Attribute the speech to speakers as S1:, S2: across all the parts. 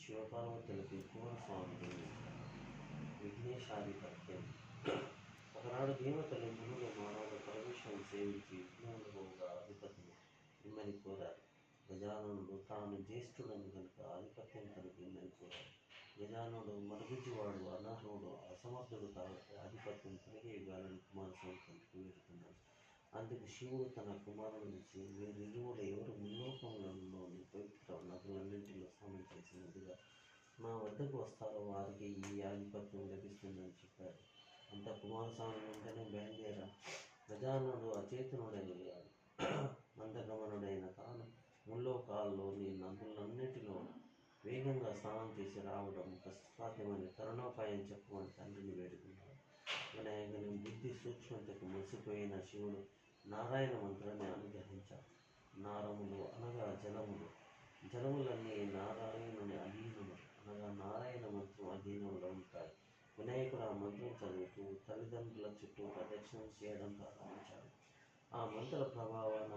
S1: శివపార్వతులకి కుమారస్వామి విఘ్నేశాధిపత్యం. ఒకనాడు దేవతలు మునులు మానవుడు పరమేశ్వరుని సేవించి విఘ్నములుగా అధిపతిని ఇమ్మని కోరారు. గజాననుడు తాను జ్యేష్ఠుడని కనుక ఆధిపత్యం తనకు ఇమ్మని కోరారు. గజాననుడు మరుగుజ్జువాడు, అనర్హుడు, అసమర్థుడు కాబట్టి ఆధిపత్యం తనకే ఇవ్వాలని కుమారస్వామి తండ్రికి వేడుకున్నాడు. అందుకు శివుడు తన కుమారునిచ్చి, వీరిరువురు ఎవరు ముల్లోకములలోని పవిత్ర నదులన్నింటిలో స్నానం చేసినట్టుగా నా వద్దకు వస్తారో వారికి ఈ ఆధిపత్యం లభిస్తుందని చెప్పాడు. అంత కుమారస్వామి వెంటనే బయలుదేరా. గజాననుడు అచేతనుడయ్యాడు. మందగమనుడైన తాను ముల్లోకాల్లోని నదులన్నిటిలో వేగంగా స్నానం చేసి రావడం కష్టసాధ్యమని తరుణోపాయం చెప్పమని తండ్రిని వేడుకున్నాడు. వినాయకుని బుద్ధి సూక్ష్మతకు మురిసిపోయిన శివుడు నారాయణ మంత్రాన్ని అనుగ్రహించాడు. నారములు అనగా జలములు, జలములన్నీ నారాయణుని అధీనములు అనగా నారాయణ మంత్రం అధీనంలో ఉంటాయి. వినాయకుడు ఆ మంత్రం చదువుతూ తల్లిదండ్రుల చుట్టూ ప్రదక్షిణం చేయడం ప్రారంభించాడు. ఆ మంత్ర ప్రభావాన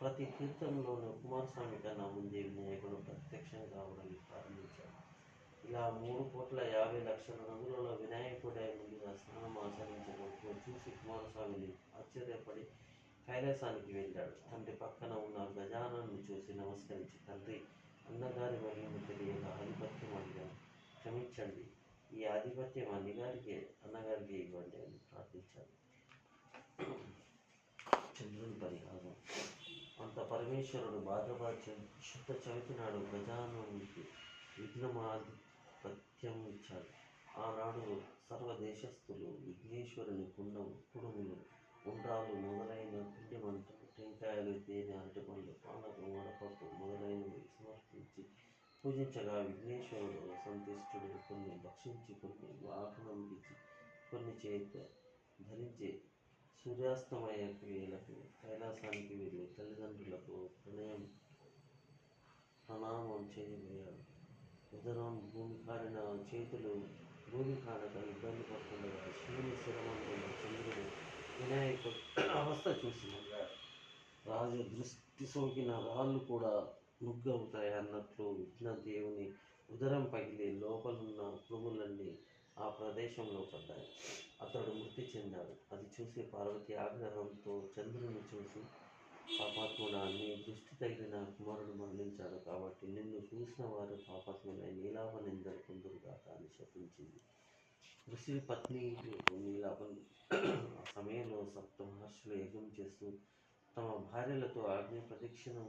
S1: ప్రతి తీర్థంలోనూ కుమారస్వామి కన్నా ముందే వినాయకుడు ప్రత్యక్షం కావడానికి ప్రారంభించాడు. ఇలా 3,50,00,000 నదులలో వినాయకుడే ముందుగా స్నానం ఆచరించడంతో చూసి కుమారస్వామిని ఆశ్చర్యపడి కైలాసానికి వెళ్ళాడు. తండ్రి పక్కన ఉన్న గజాననుని చూసి నమస్కరించి, తండ్రి, అన్నగారి మహిమ తెలియక ఆధిపత్యం అడిగాను, క్షమించండి, ఈ ఆధిపత్యం అన్నగారికి ఇవ్వండి అని ప్రార్థించాడు. చంద్రుని పరిహారం. అంత పరమేశ్వరుడు భాద్రపద శుద్ధ చవితి నాడు గజాననునికి విఘ్నమాధిపత్యం ఇచ్చాడు. ఆనాడు సర్వదేశస్థులు విఘ్నేశ్వరుని కుడుములు, ఉండ్రాలు మొదలైన పిండి వంటలు, టెంకాయలు, తేనె, అరటిపండ్లు, పానకం, వడపప్పు మొదలైనవి సమర్పించి పూజించగా విఘ్నేశ్వరుడు సంతుష్టుడు. కొన్ని భక్షించి, కొన్ని వాహనంకిచ్చి, కొన్ని చేత ధరించి సూర్యాస్తమయ వేళకు కైలాసానికి వెళ్ళి తల్లిదండ్రులకు ప్రణామం చేయబోయాడు. ఉదరం భూమి కారిన చేతులు భూమి కానక ఇబ్బంది పడుతుండగా శివుని శిరమందున్న చంద్రుడు వినాయకుడు అవస్థ చూసి నవ్వాడు. రాజు దృష్టి సోకిన రాళ్ళు కూడా నుగ్గవుతాయి అన్నట్లు విఘ్నదేవుని ఉదరం పగిలి లోపలున్న పురుగులన్నీ ఆ ప్రదేశంలో పడ్డాయి. అతడు మృతి చెందాడు. అది చూసి పార్వతి ఆగ్రహంతో చంద్రుని చూసి, పాపాత్ముడా, నీ దృష్టి తగిలిన కుమారుడు మరణించాడు కాబట్టి నిన్ను చూసిన వారు పాపాత్ములై నీలాప నిందలు పొందురుగాక అని శపించింది. ఋషి పత్ని నీలాపం. ఆ సమయంలో సప్త మహర్షులు యజ్ఞం చేస్తూ తమ భార్యలతో అగ్ని ప్రదక్షిణం